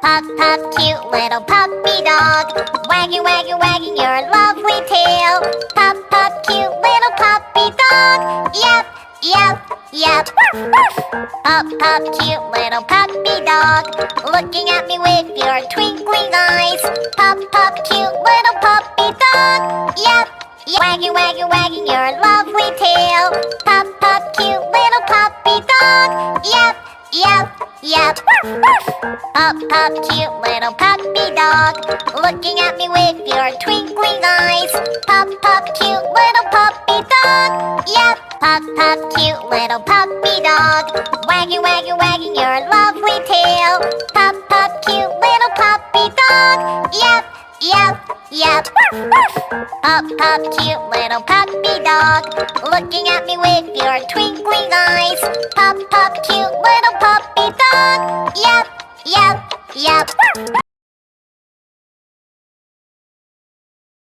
Pup, pup, cute little puppy dog. Wagging, wagging, wagging your lovely tail. Pup, pup, cute little puppy dog. Yep, yep, yep. Pup, pup, cute little puppy dog. Looking at me with your twinkling eyes. Pup, pup, cute little puppy dog. Yep, yep. Wagging, wagging, wagging your lovely tail. Pup, pup, cute little puppy dog. Yep, yep, yep. Pup, pup, cute little puppy dog. Looking at me with your twinkling eyes. Pup, pup, cute little puppy dog. Yep. Pup, pup, cute little puppy dog. Wagging, wagging, wagging your lovely tail. Pup, pup, cute little puppy dog. Yep, yep, yep. Pup, pup, cute little puppy dog. Looking at me with your twinkling eyes. Pup, pup, cute little puppy dog. Yep, yep, yep.